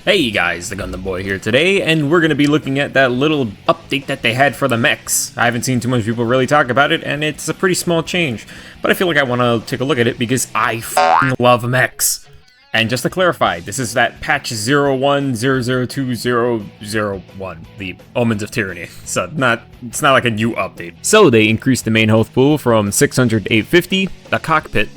Hey guys, the Gundam Boy here today, and we're going to be looking at that little update that they had for the mechs. I haven't seen too much people really talk about it, and it's a pretty small change, but I feel like I want to take a look at it because I f***ing love mechs. And just to clarify, this is that patch 01002001, the Omens of Tyranny, so it's not like a new update. So they increased the main health pool from 600 to 850, the cockpit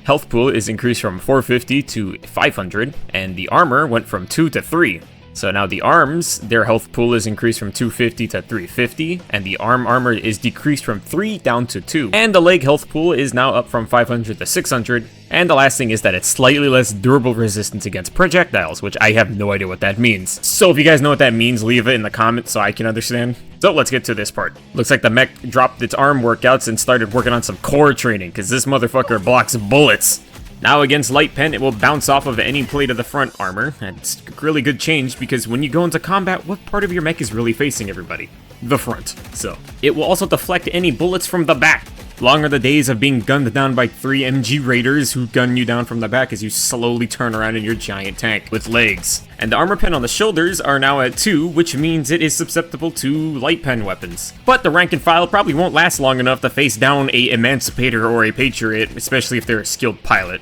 health pool is increased from 450 to 500, and the armor went from 2 to 3. So now the arms, their health pool is increased from 250 to 350, and the armor is decreased from 3 down to 2. And the leg health pool is now up from 500 to 600, and the last thing is that it's slightly less durable resistance against projectiles, which I have no idea what that means. So if you guys know what that means, leave it in the comments so I can understand. So let's get to this part. Looks like the mech dropped its arm workouts and started working on some core training, because this motherfucker blocks bullets. Now against Light Pen, it will bounce off of any plate of the front armor. That's a really good change because when you go into combat, what part of your mech is really facing everybody? The front. So, it will also deflect any bullets from the back. Long are the days of being gunned down by 3 MG raiders who gun you down from the back as you slowly turn around in your giant tank with legs. And the armor pen on the shoulders are now at 2, which means it is susceptible to light pen weapons. But the rank and file probably won't last long enough to face down a Emancipator or a Patriot, especially if they're a skilled pilot.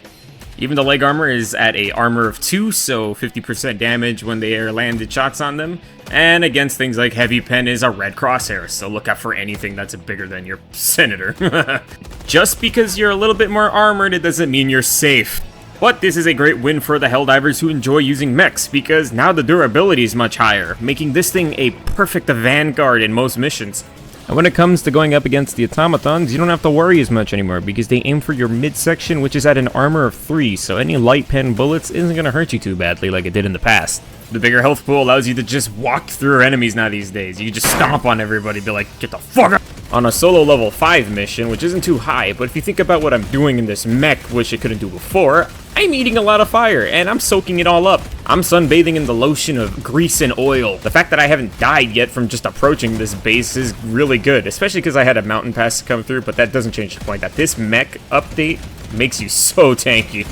Even the leg armor is at a armor of 2, so 50% damage when they are landed shots on them. And against things like heavy pen is a red crosshair, so look out for anything that's bigger than your senator. Just because you're a little bit more armored, it doesn't mean you're safe. But this is a great win for the Helldivers who enjoy using mechs, because now the durability is much higher, making this thing a perfect vanguard in most missions. And when it comes to going up against the automatons, you don't have to worry as much anymore because they aim for your midsection, which is at an armor of 3, so any light pen bullets isn't going to hurt you too badly like it did in the past. The bigger health pool allows you to just walk through enemies now these days. You can just stomp on everybody, be like, get the fuck out! On a solo level 5 mission, which isn't too high, but if you think about what I'm doing in this mech, which I couldn't do before, I'm eating a lot of fire, and I'm soaking it all up. I'm sunbathing in the lotion of grease and oil. The fact that I haven't died yet from just approaching this base is really good, especially because I had a mountain pass to come through, but that doesn't change the point that this mech update makes you so tanky.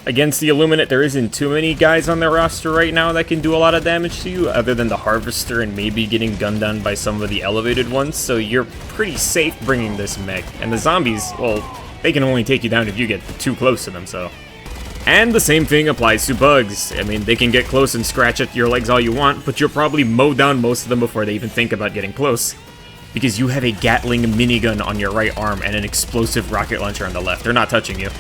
Against the Illuminate, there isn't too many guys on their roster right now that can do a lot of damage to you, other than the Harvester and maybe getting gunned down by some of the elevated ones, so you're pretty safe bringing this mech. And the zombies, well, they can only take you down if you get too close to them, so. And the same thing applies to bugs. I mean, they can get close and scratch at your legs all you want, but you'll probably mow down most of them before they even think about getting close. Because you have a Gatling minigun on your right arm and an explosive rocket launcher on the left. They're not touching you.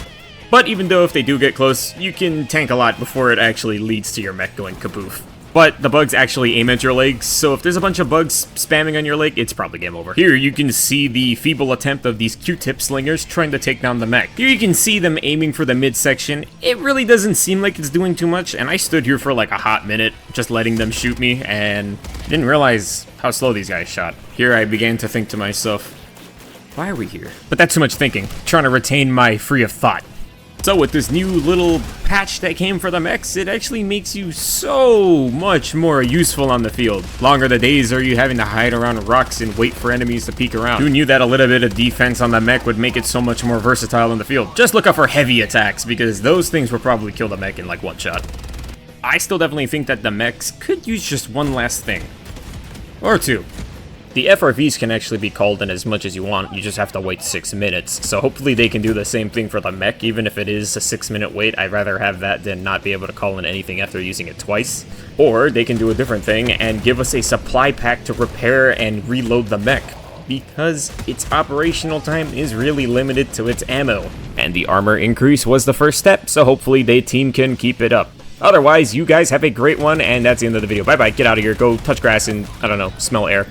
But even though if they do get close, you can tank a lot before it actually leads to your mech going kaboof. But the bugs actually aim at your legs, so if there's a bunch of bugs spamming on your leg, it's probably game over. Here you can see the feeble attempt of these Q-tip slingers trying to take down the mech. Here you can see them aiming for the midsection. It really doesn't seem like it's doing too much, and I stood here for like a hot minute, just letting them shoot me, and didn't realize how slow these guys shot. Here I began to think to myself, why are we here? But that's too much thinking, trying to retain my free of thought. So with this new little patch that came for the mechs, it actually makes you so much more useful on the field. Longer the days are you having to hide around rocks and wait for enemies to peek around. Who knew that a little bit of defense on the mech would make it so much more versatile in the field? Just look out for heavy attacks, because those things will probably kill the mech in like one shot. I still definitely think that the mechs could use just one last thing. Or two. The FRVs can actually be called in as much as you want, you just have to wait 6 minutes. So hopefully they can do the same thing for the mech, even if it is a 6-minute wait. I'd rather have that than not be able to call in anything after using it twice. Or they can do a different thing and give us a supply pack to repair and reload the mech, because its operational time is really limited to its ammo. And the armor increase was the first step, so hopefully the team can keep it up. Otherwise, you guys have a great one, and that's the end of the video. Bye-bye, get out of here, go touch grass and, I don't know, smell air.